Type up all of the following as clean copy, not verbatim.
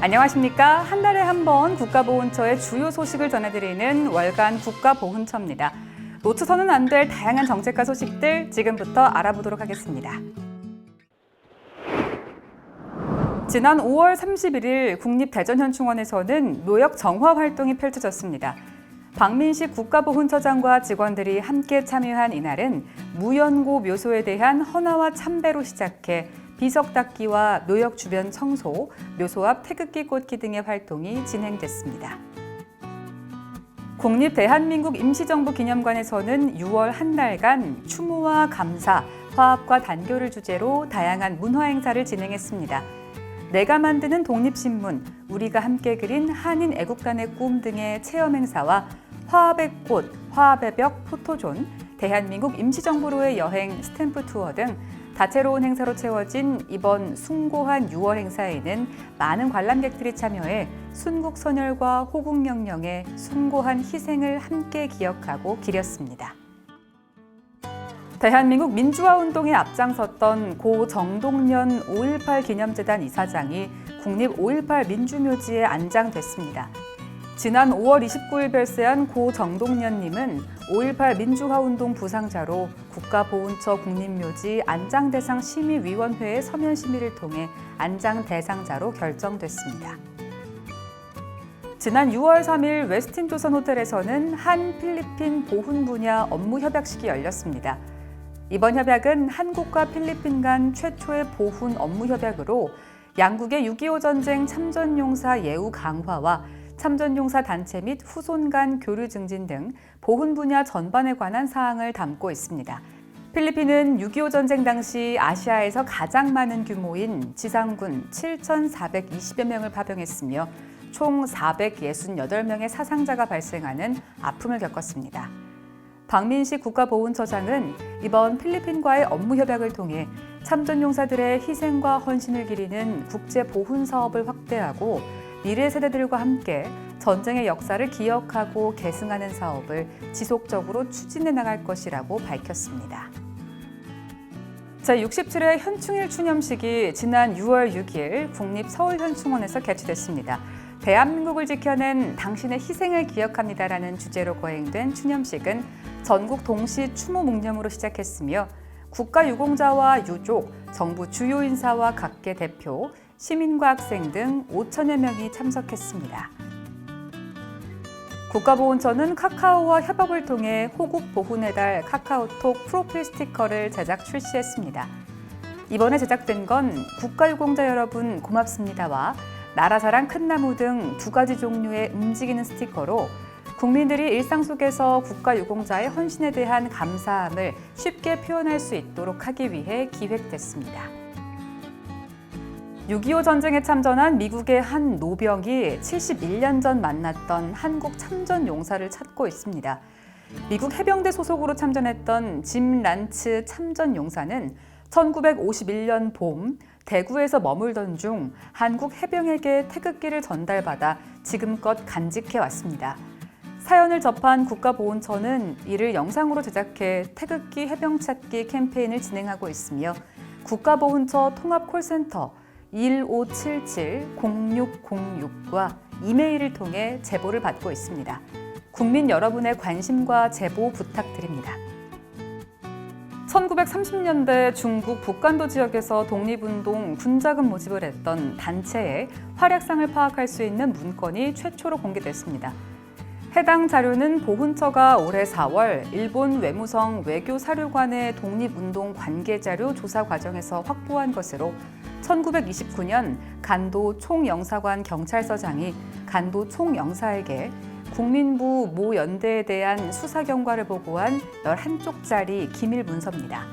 안녕하십니까. 한 달에 한 번 국가보훈처의 주요 소식을 전해드리는 월간 국가보훈처입니다. 놓쳐서는 안 될 다양한 정책과 소식들 지금부터 알아보도록 하겠습니다. 지난 5월 31일 국립대전현충원에서는 묘역 정화 활동이 펼쳐졌습니다. 박민식 국가보훈처장과 직원들이 함께 참여한 이날은 무연고 묘소에 대한 헌화와 참배로 시작해 비석 닦기와 묘역 주변 청소, 묘소 앞 태극기 꽂기 등의 활동이 진행됐습니다. 국립대한민국임시정부기념관에서는 6월 한 달간 추모와 감사, 화합과 단교를 주제로 다양한 문화 행사를 진행했습니다. 내가 만드는 독립신문, 우리가 함께 그린 한인 애국단의 꿈 등의 체험 행사와 화합의 꽃, 화합의 벽, 포토존, 대한민국 임시정부로의 여행, 스탬프 투어 등 다채로운 행사로 채워진 이번 숭고한 6월 행사에는 많은 관람객들이 참여해 순국선열과 호국명령의 숭고한 희생을 함께 기억하고 기렸습니다. 대한민국 민주화운동에 앞장섰던 고 정동년 5.18 기념재단 이사장이 국립 5.18 민주묘지에 안장됐습니다. 지난 5월 29일 별세한 고 정동년님은 5.18 민주화운동 부상자로 국가보훈처 국립묘지 안장대상 심의위원회의 서면 심의를 통해 안장 대상자로 결정됐습니다. 지난 6월 3일 웨스틴 조선 호텔에서는 한 필리핀 보훈 분야 업무 협약식이 열렸습니다. 이번 협약은 한국과 필리핀 간 최초의 보훈 업무 협약으로 양국의 6.25 전쟁 참전용사 예우 강화와 참전용사 단체 및 후손 간 교류 증진 등 보훈 분야 전반에 관한 사항을 담고 있습니다. 필리핀은 6.25 전쟁 당시 아시아에서 가장 많은 규모인 지상군 7,420여 명을 파병했으며 총 468명의 사상자가 발생하는 아픔을 겪었습니다. 박민식 국가보훈처장은 이번 필리핀과의 업무 협약을 통해 참전용사들의 희생과 헌신을 기리는 국제보훈 사업을 확대하고 미래 세대들과 함께 전쟁의 역사를 기억하고 계승하는 사업을 지속적으로 추진해 나갈 것이라고 밝혔습니다. 제67회 현충일 추념식이 지난 6월 6일 국립서울현충원에서 개최됐습니다. 대한민국을 지켜낸 당신의 희생을 기억합니다라는 주제로 거행된 추념식은 전국 동시 추모 묵념으로 시작했으며 국가유공자와 유족, 정부 주요 인사와 각계 대표, 시민과 학생 등 5천여 명이 참석했습니다. 국가보훈처는 카카오와 협업을 통해 호국보훈의 달 카카오톡 프로필 스티커를 제작 출시했습니다. 이번에 제작된 건 국가유공자 여러분 고맙습니다와 나라사랑 큰나무 등 2가지 종류의 움직이는 스티커로 국민들이 일상 속에서 국가유공자의 헌신에 대한 감사함을 쉽게 표현할 수 있도록 하기 위해 기획됐습니다. 6.25 전쟁에 참전한 미국의 한 노병이 71년 전 만났던 한국 참전 용사를 찾고 있습니다. 미국 해병대 소속으로 참전했던 짐 란츠 참전 용사는 1951년 봄 대구에서 머물던 중 한국 해병에게 태극기를 전달받아 지금껏 간직해 왔습니다. 사연을 접한 국가보훈처는 이를 영상으로 제작해 태극기 해병 찾기 캠페인을 진행하고 있으며 국가보훈처 통합콜센터 1577-0606과 이메일을 통해 제보를 받고 있습니다. 국민 여러분의 관심과 제보 부탁드립니다. 1930년대 중국 북간도 지역에서 독립운동 군자금 모집을 했던 단체의 활약상을 파악할 수 있는 문건이 최초로 공개됐습니다. 해당 자료는 보훈처가 올해 4월 일본 외무성 외교사료관의 독립운동 관계자료 조사 과정에서 확보한 것으로 1929년 간도 총영사관 경찰서장이 간도 총영사에게 국민부 모 연대에 대한 수사 경과를 보고한 11쪽짜리 기밀 문서입니다.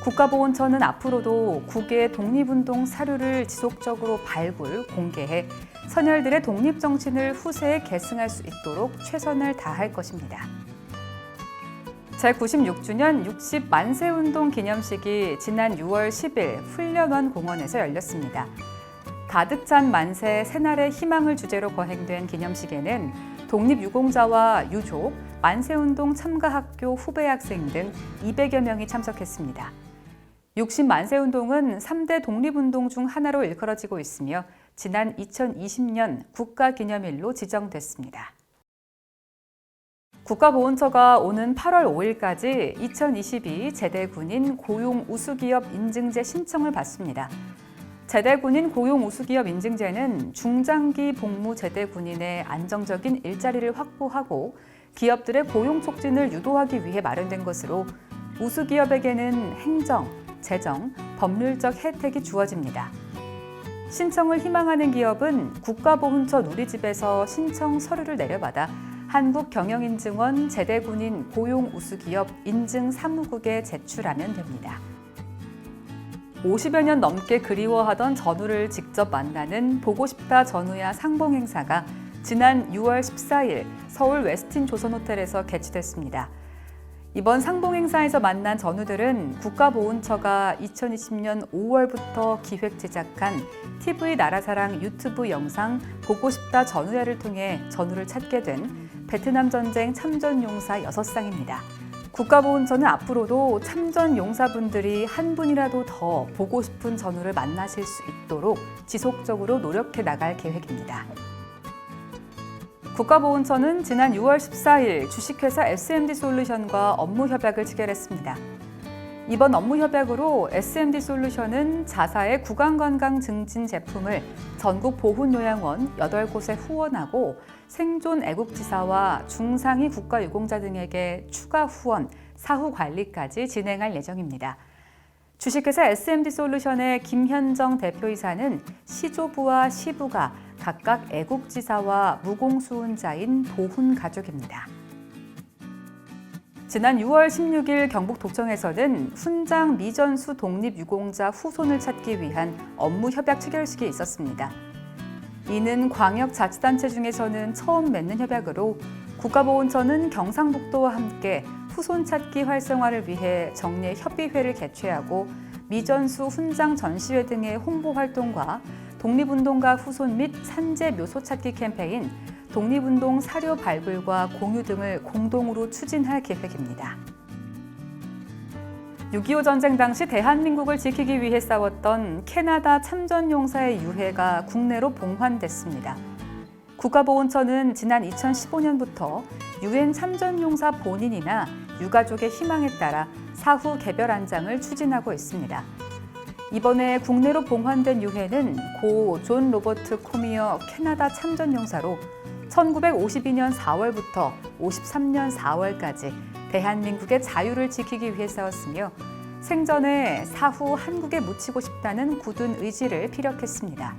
국가보훈처는 앞으로도 국외 독립운동 사료를 지속적으로 발굴, 공개해 선열들의 독립정신을 후세에 계승할 수 있도록 최선을 다할 것입니다. 제96주년 60만세운동 기념식이 지난 6월 10일 훈련원 공원에서 열렸습니다. 가득 찬 만세, 새날의 희망을 주제로 거행된 기념식에는 독립유공자와 유족, 만세운동 참가학교 후배 학생 등 200여 명이 참석했습니다. 60만세운동은 3대 독립운동 중 하나로 일컬어지고 있으며 지난 2020년 국가기념일로 지정됐습니다. 국가보훈처가 오는 8월 5일까지 2022 제대군인 고용우수기업 인증제 신청을 받습니다. 제대군인 고용우수기업 인증제는 중장기 복무 제대군인의 안정적인 일자리를 확보하고 기업들의 고용 촉진을 유도하기 위해 마련된 것으로 우수기업에게는 행정, 재정, 법률적 혜택이 주어집니다. 신청을 희망하는 기업은 국가보훈처 누리집에서 신청 서류를 내려받아 한국경영인증원 제대군인 고용우수기업 인증사무국에 제출하면 됩니다. 50여 년 넘게 그리워하던 전우를 직접 만나는 보고 싶다 전우야 상봉 행사가 지난 6월 14일 서울 웨스틴 조선호텔에서 개최됐습니다. 이번 상봉 행사에서 만난 전우들은 국가보훈처가 2020년 5월부터 기획 제작한 TV 나라사랑 유튜브 영상 보고 싶다 전우야를 통해 전우를 찾게 된 베트남 전쟁 참전용사 6쌍입니다. 국가보훈처는 앞으로도 참전용사분들이 한 분이라도 더 보고 싶은 전우를 만나실 수 있도록 지속적으로 노력해 나갈 계획입니다. 국가보훈처는 지난 6월 14일 주식회사 SMD솔루션과 업무 협약을 체결했습니다. 이번 업무 협약으로 SMD솔루션은 자사의 구강건강 증진 제품을 전국 보훈요양원 8곳에 후원하고 생존 애국지사와 중상위 국가유공자 등에게 추가 후원, 사후 관리까지 진행할 예정입니다. 주식회사 SMD솔루션의 김현정 대표이사는 시조부와 시부가 각각 애국지사와 무공수훈자인 보훈가족입니다. 지난 6월 16일 경북도청에서는 훈장 미전수 독립유공자 후손을 찾기 위한 업무 협약 체결식이 있었습니다. 이는 광역자치단체 중에서는 처음 맺는 협약으로 국가보훈처는 경상북도와 함께 후손 찾기 활성화를 위해 정례 협의회를 개최하고 미전수 훈장 전시회 등의 홍보 활동과 독립운동가 후손 및 산재 묘소 찾기 캠페인, 독립운동 사료 발굴과 공유 등을 공동으로 추진할 계획입니다. 6.25 전쟁 당시 대한민국을 지키기 위해 싸웠던 캐나다 참전용사의 유해가 국내로 봉환됐습니다. 국가보훈처는 지난 2015년부터 유엔 참전용사 본인이나 유가족의 희망에 따라 사후 개별 안장을 추진하고 있습니다. 이번에 국내로 봉환된 유해는 고 존 로버트 코미어 캐나다 참전용사로 1952년 4월부터 53년 4월까지 대한민국의 자유를 지키기 위해 싸웠으며 생전에 사후 한국에 묻히고 싶다는 굳은 의지를 피력했습니다.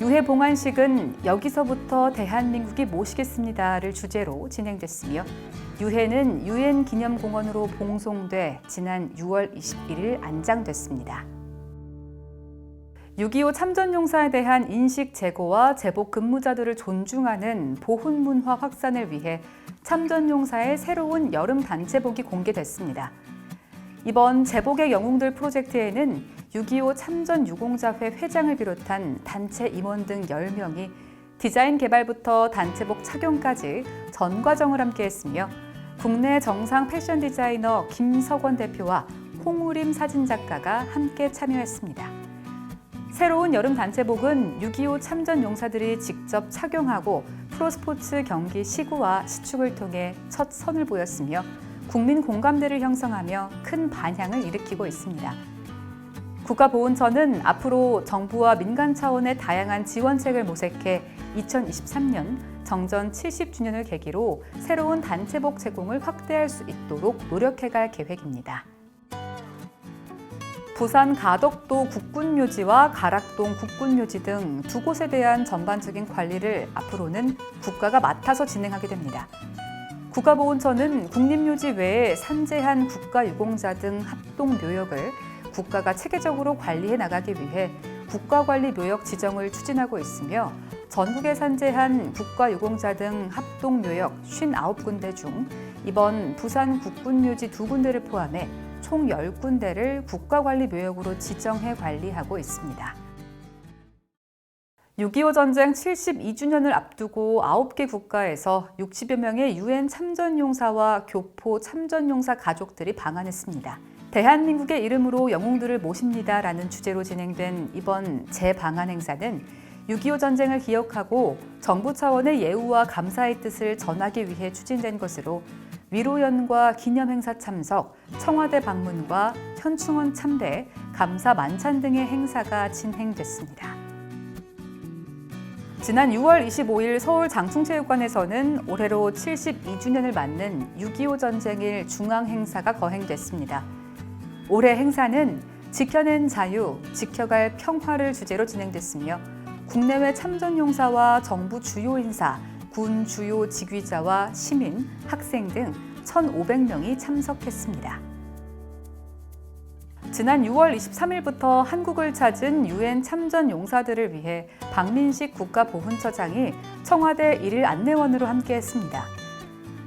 유해 봉환식은 여기서부터 대한민국이 모시겠습니다를 주제로 진행됐으며 유해는 유엔 기념공원으로 봉송돼 지난 6월 21일 안장됐습니다. 6.25 참전용사에 대한 인식 제고와 제복 근무자들을 존중하는 보훈 문화 확산을 위해 참전용사의 새로운 여름 단체복이 공개됐습니다. 이번 제복의 영웅들 프로젝트에는 6.25 참전유공자회 회장을 비롯한 단체 임원 등 10명이 디자인 개발부터 단체복 착용까지 전 과정을 함께했으며 국내 정상 패션 디자이너 김석원 대표와 홍우림 사진작가가 함께 참여했습니다. 새로운 여름 단체복은 6.25 참전용사들이 직접 착용하고 프로스포츠 경기 시구와 시축을 통해 첫 선을 보였으며 국민 공감대를 형성하며 큰 반향을 일으키고 있습니다. 국가보훈처는 앞으로 정부와 민간 차원의 다양한 지원책을 모색해 2023년 정전 70주년을 계기로 새로운 단체복 제공을 확대할 수 있도록 노력해갈 계획입니다. 부산 가덕도 국군묘지와 가락동 국군묘지 등 두 곳에 대한 전반적인 관리를 앞으로는 국가가 맡아서 진행하게 됩니다. 국가보훈처는 국립묘지 외에 산재한 국가유공자 등 합동묘역을 국가가 체계적으로 관리해 나가기 위해 국가관리묘역 지정을 추진하고 있으며 전국에 산재한 국가유공자 등 합동묘역 59군데 중 이번 부산 국군묘지 2군데를 포함해 총 10군데를 국가관리묘역으로 지정해 관리하고 있습니다. 6.25 전쟁 72주년을 앞두고 9개 국가에서 60여 명의 유엔 참전용사와 교포 참전용사 가족들이 방한했습니다. 대한민국의 이름으로 영웅들을 모십니다라는 주제로 진행된 이번 재방한 행사는 6.25 전쟁을 기억하고 정부 차원의 예우와 감사의 뜻을 전하기 위해 추진된 것으로 위로연과 기념행사 참석, 청와대 방문과 현충원 참배, 감사 만찬 등의 행사가 진행됐습니다. 지난 6월 25일 서울 장충체육관에서는 올해로 72주년을 맞는 6.25 전쟁일 중앙행사가 거행됐습니다. 올해 행사는 지켜낸 자유, 지켜갈 평화를 주제로 진행됐으며 국내외 참전용사와 정부 주요 인사, 군 주요 직위자와 시민, 학생 등 1,500명이 참석했습니다. 지난 6월 23일부터 한국을 찾은 유엔 참전 용사들을 위해 박민식 국가보훈처장이 청와대 일일 안내원으로 함께했습니다.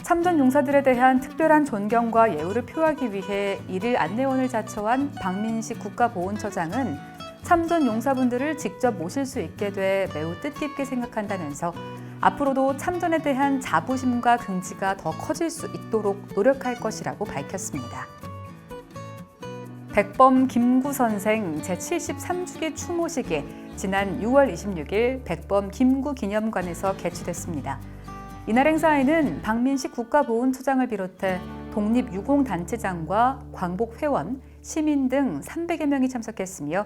참전 용사들에 대한 특별한 존경과 예우를 표하기 위해 일일 안내원을 자처한 박민식 국가보훈처장은 참전 용사분들을 직접 모실 수 있게 돼 매우 뜻깊게 생각한다면서 앞으로도 참전에 대한 자부심과 긍지가 더 커질 수 있도록 노력할 것이라고 밝혔습니다. 백범 김구 선생 제73주기 추모식이 지난 6월 26일 백범 김구 기념관에서 개최됐습니다. 이날 행사에는 박민식 국가보훈처장을 비롯해 독립유공단체장과 광복회원, 시민 등 300여 명이 참석했으며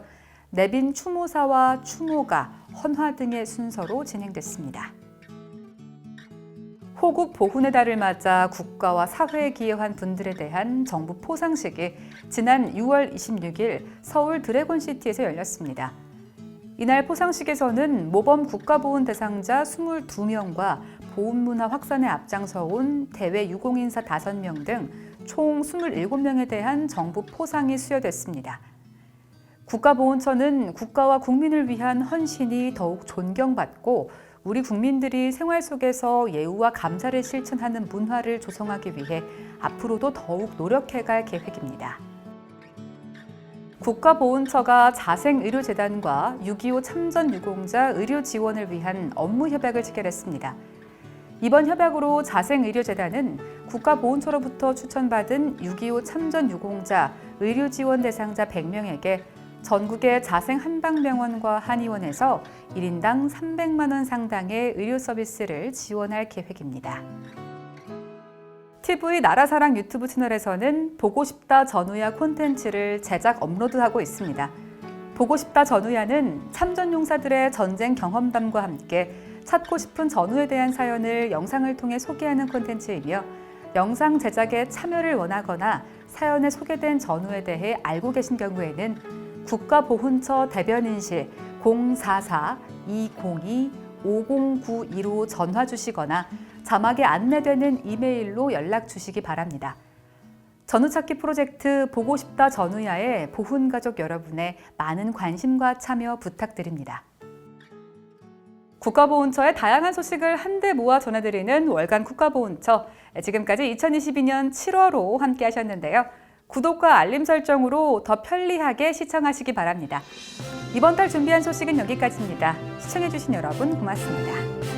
내빈 추모사와 추모가, 헌화 등의 순서로 진행됐습니다. 호국 보훈의 달을 맞아 국가와 사회에 기여한 분들에 대한 정부 포상식이 지난 6월 26일 서울 드래곤시티에서 열렸습니다. 이날 포상식에서는 모범 국가보훈 대상자 22명과 보훈문화 확산에 앞장서온 대외 유공인사 5명 등 총 27명에 대한 정부 포상이 수여됐습니다. 국가보훈처는 국가와 국민을 위한 헌신이 더욱 존경받고 우리 국민들이 생활 속에서 예우와 감사를 실천하는 문화를 조성하기 위해 앞으로도 더욱 노력해갈 계획입니다. 국가보훈처가 자생의료재단과 6.25 참전유공자 의료 지원을 위한 업무 협약을 체결했습니다. 이번 협약으로 자생의료재단은 국가보훈처로부터 추천받은 6.25 참전유공자 의료 지원 대상자 100명에게 전국의 자생 한방병원과 한의원에서 1인당 300만 원 상당의 의료 서비스를 지원할 계획입니다. TV 나라사랑 유튜브 채널에서는 보고 싶다 전우야 콘텐츠를 제작 업로드하고 있습니다. 보고 싶다 전우야는 참전용사들의 전쟁 경험담과 함께 찾고 싶은 전우에 대한 사연을 영상을 통해 소개하는 콘텐츠이며 영상 제작에 참여를 원하거나 사연에 소개된 전우에 대해 알고 계신 경우에는 국가보훈처 대변인실 044-202-5092로 전화 주시거나 자막에 안내되는 이메일로 연락 주시기 바랍니다. 전우찾기 프로젝트 보고 싶다 전우야에 보훈가족 여러분의 많은 관심과 참여 부탁드립니다. 국가보훈처의 다양한 소식을 한데 모아 전해드리는 월간 국가보훈처. 지금까지 2022년 7월호 함께 하셨는데요. 구독과 알림 설정으로 더 편리하게 시청하시기 바랍니다. 이번 달 준비한 소식은 여기까지입니다. 시청해주신 여러분 고맙습니다.